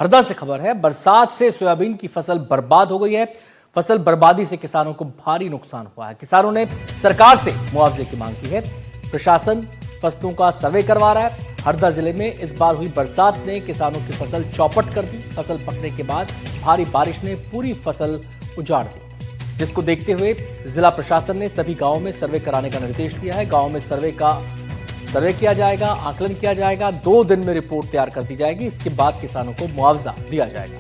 हरदा से खबर है, बरसात से सोयाबीन की फसल बर्बाद हो गई है। फसल बर्बादी से किसानों को भारी नुकसान हुआ है। किसानों ने सरकार से मुआवजे की मांग की है। प्रशासन फसलों का सर्वे करवा रहा है। हरदा जिले में इस बार हुई बरसात ने किसानों की फसल चौपट कर दी। फसल पकने के बाद भारी बारिश ने पूरी फसल उजाड़ दी, जिसको देखते हुए जिला प्रशासन ने सभी गांवों में सर्वे कराने का निर्देश दिया है। गांव में सर्वे किया जाएगा, आकलन किया जाएगा, 2 दिन में रिपोर्ट तैयार कर दी जाएगी। इसके बाद किसानों को मुआवजा दिया जाएगा।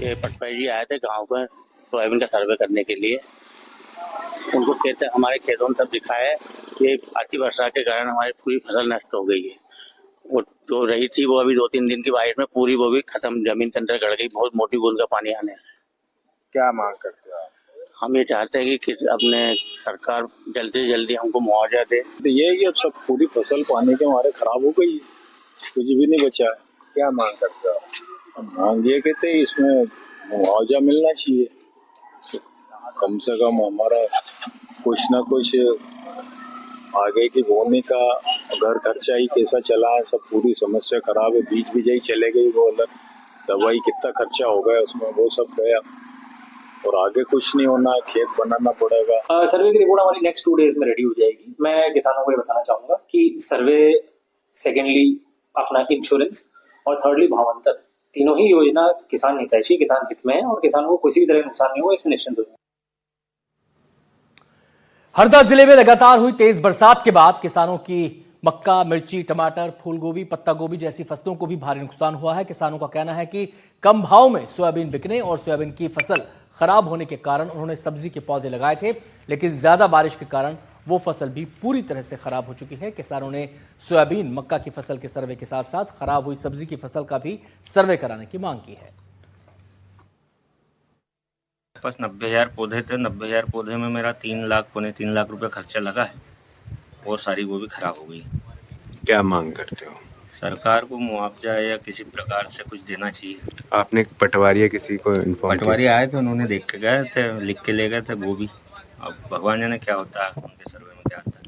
ये पटवारी जी आए थे गांव पर सोयाबीन का सर्वे करने के लिए। उनको हमारे खेतों में तब दिखा है कि अति वर्षा के कारण हमारी पूरी फसल नष्ट हो गई है। वो जो रही थी वो अभी 2-3 दिन की बारिश में पूरी वो भी खत्म, जमीन के अंदर गड़ गई, बहुत मोटी बूंद का पानी आने से। क्या मांग करते हो आप? हम ये चाहते हैं कि अपने सरकार जल्दी से जल्दी हमको मुआवजा दे। तो ये है कि अब सब पूरी फसल पानी के मारे खराब हो गई है, कुछ भी नहीं बचा है। क्या मांग करते हो आप? हम मांग ये कहते हैं इसमें मुआवजा मिलना चाहिए, तो कम से कम हमारा कुछ ना कुछ आगे की बोने का घर खर्चा ही कैसा चला है, सब पूरी समस्या खराब है। बीज भी यही चले गई, वो अलग दवाई कितना खर्चा हो गया उसमें, वो सब गया और आगे कुछ नहीं होना, खेत बनाना पड़ेगा। सर्वे की रिपोर्ट हमारी नेक्स्ट 2 डेज में रेडी हो जाएगी। मैं किसानों को ये बताना चाहूंगा कि सर्वे, सेकेंडली अपना इंश्योरेंस और थर्डली भावांतर, तीनों ही योजना किसान हितैषी, किसान हित में है और किसानों को किसी भी तरह नुकसान नहीं हुआ, इसमें निश्चिंत हो जाए। हरदा जिले में लगातार हुई तेज बरसात के बाद किसानों की मक्का, मिर्ची, टमाटर, फूलगोभी, पत्ता गोभी जैसी फसलों को भी भारी नुकसान हुआ है। किसानों का कहना है कि कम भाव में सोयाबीन बिकने और सोयाबीन की फसल खराब होने के कारण उन्होंने सब्जी के पौधे लगाए थे, लेकिन ज्यादा बारिश के कारण वो फसल भी पूरी तरह से खराब हो चुकी है। किसानों ने सोयाबीन, मक्का की फसल के सर्वे के साथ साथ खराब हुई सब्जी की फसल का भी सर्वे कराने की मांग की है। पास 90,000 पौधे थे। 90,000 पौधे में मेरा 3 लाख पौने 3 लाख रुपए खर्चा लगा है और सारी वो भी खराब हो गई। क्या मांग करते हो? सरकार को मुआवजा या किसी प्रकार से कुछ देना चाहिए। आपने पटवारी या किसी को इन्फॉर्म किया? पटवारी आए थे, उन्होंने देख के गए थे, लिख के ले गए थे वो भी। अब भगवान जाने क्या होता है, उनके सर्वे में क्या आता है।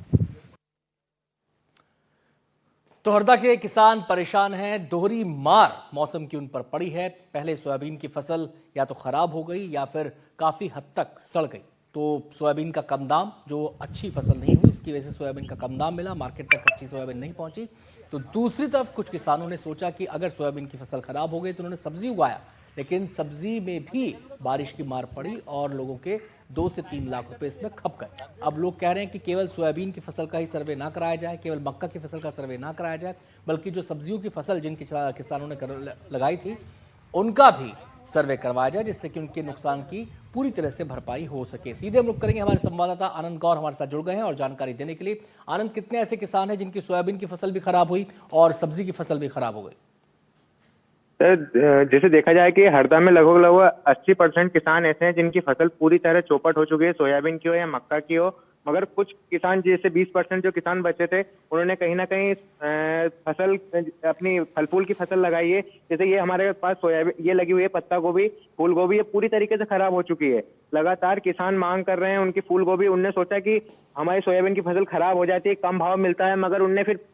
तो हरदा के किसान परेशान हैं। दोहरी मार मौसम की उन पर पड़ी है। पहले सोयाबीन की फसल या तो खराब हो गई या फिर काफी हद तक सड़ गई, तो सोयाबीन का कम दाम, जो अच्छी फसल नहीं हुई इसकी वजह से सोयाबीन का कम दाम मिला, मार्केट तक अच्छी सोयाबीन नहीं पहुंची। तो दूसरी तरफ कुछ किसानों ने सोचा कि अगर सोयाबीन की फसल खराब हो गई तो उन्होंने सब्जी उगाया, लेकिन सब्जी में भी बारिश की मार पड़ी और लोगों के 2 से 3 लाख रुपए इसमें खप गए। अब लोग कह रहे हैं कि केवल सोयाबीन की फसल का ही सर्वे ना कराया जाए, केवल मक्का की फसल का सर्वे ना कराया जाए, बल्कि जो सब्जियों की फसल जिनकी किसानों ने लगाई थी उनका भी सर्वे करवाया जाए, जिससे कि उनके नुकसान की पूरी तरह से भरपाई हो सके। सीधे हम रुक करेंगे, हमारे संवाददाता आनंद गौर हमारे साथ जुड़ गए हैं और जानकारी देने के लिए। आनंद, कितने ऐसे किसान हैं जिनकी सोयाबीन की फसल भी खराब हुई और सब्जी की फसल भी खराब हो गई? सर, जैसे देखा जाए कि हरदा में लगभग 80% किसान ऐसे हैं जिनकी फसल पूरी तरह चौपट हो चुकी है, सोयाबीन की हो या मक्का की हो। मगर कुछ किसान, जैसे 20% जो किसान बचे थे, उन्होंने कहीं ना कहीं फसल, अपनी फल फूल की फसल लगाई है। जैसे ये हमारे पास सोयाबीन ये लगी हुई है, पत्ता गोभी, फूल गोभी, ये पूरी तरीके से खराब हो चुकी है। लगातार किसान मांग कर रहे हैं उनकी फूल गोभी। उनने सोचा कि हमारी सोयाबीन की फसल खराब हो जाती है, कम भाव मिलता है, मगर उनने फिर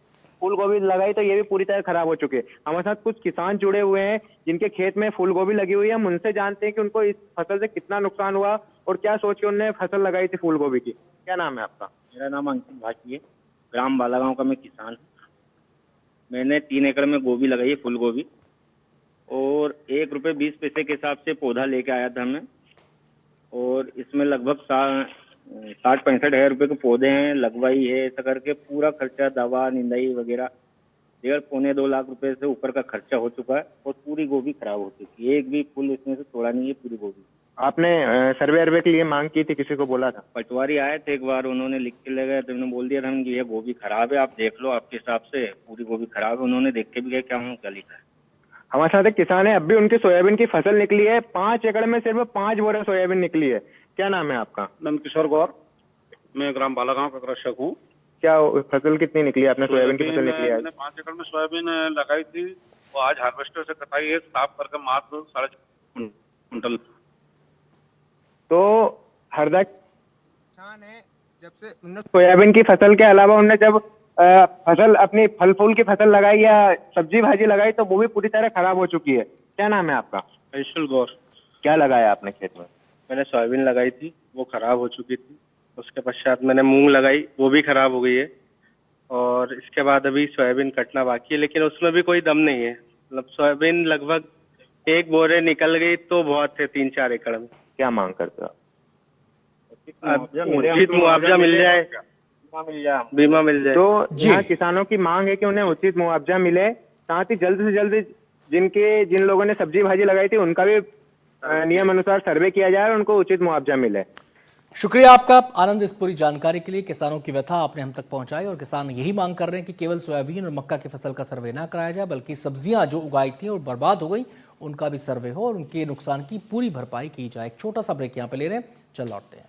फूल गोभी लगाई तो ये भी पूरी तरह खराब हो चुके हैं। हमारे साथ कुछ किसान जुड़े हुए हैं जिनके खेत में फूल गोभी लगी हुई है। हम उनसे जानते हैं कि उनको इस फसल से कितना नुकसान हुआ और क्या सोच के उन्होंने फसल लगाई थी फूल गोभी की। क्या नाम है आपका? मेरा नाम अंकित भाटी है, ग्राम बालागांव का मैं किसान हूँ। मैंने 3 एकड़ में गोभी लगाई है, फूल गोभी, और ₹1.20 के हिसाब से पौधा लेके आया था मैं। और इसमें लगभग 60-65 हज़ार रुपये के पौधे हैं, लगवाई है, ऐसा करके पूरा खर्चा, दवा, निंदाई वगैरह 1.5-2 लाख रुपए से ऊपर का खर्चा हो चुका है और पूरी गोभी खराब हो चुकी है। एक भी फूल इसमें से तोड़ा नहीं है, पूरी गोभी। आपने सर्वे के लिए मांग की थी, किसी को बोला था? पटवारी आए थे एक बार, उन्होंने लिख के ले गए तो उन्होंने बोल दिया था कि ये गोभी खराब है, आप देख लो, आपके हिसाब से पूरी गोभी खराब है। उन्होंने देख के भी गए, क्या क्या लिखा है। हमारे साथ एक किसान है, अब भी उनकी सोयाबीन की फसल निकली है। 5 एकड़ में सिर्फ 5 बोरा सोयाबीन निकली है। क्या नाम है आपका? नंदकिशोर गौर, मैं ग्राम बालागांव का कृषक हूँ। क्या फसल कितनी निकली है? आपने सोयाबीन की फसल निकली है? मैंने 5 एकड़ में सोयाबीन लगाई थी, वो आज हार्वेस्टर से कटाई है, साफ करके मात्र 4.5 कुंटल। तो हरदा किसान है, जब से सोयाबीन की फसल के अलावा उन्होंने जब फसल अपनी फल फूल की फसल लगाई या सब्जी भाजी लगाई तो वो भी पूरी तरह खराब हो चुकी है। क्या नाम है आपका? फैसल गौर। क्या लगाया आपने खेत में? मैंने सोयाबीन लगाई थी, वो खराब हो चुकी थी। उसके पश्चात मैंने मूंग लगाई, वो भी खराब हो गई है। और इसके बाद अभी सोयाबीन कटना बाकी है, लेकिन उसमें भी कोई दम नहीं है। मतलब सोयाबीन लगभग 1 बोरे निकल गई तो बहुत है 3-4 एकड़ में। क्या मांग करते हो? अब उचित मुआवजा मिल जाए, बीमा मिल जाए। तो जी। यहाँ किसानों की मांग है कि उन्हें उचित मुआवजा मिले, साथ ही जल्द से जल्द जिन लोगों ने सब्जी भाजी लगाई थी उनका भी नियम अनुसार सर्वे किया जाए और उनको उचित मुआवजा मिले। शुक्रिया आपका आनंद इस पूरी जानकारी के लिए। किसानों की व्यथा आपने हम तक पहुंचाई और किसान यही मांग कर रहे हैं कि केवल सोयाबीन और मक्का की फसल का सर्वे ना कराया जाए, बल्कि सब्जियां जो उगाई थी और बर्बाद हो गई उनका भी सर्वे हो और उनके नुकसान की पूरी भरपाई की जाए। एक छोटा सा ब्रेक यहाँ पे ले रहे हैं, चल लौटते हैं।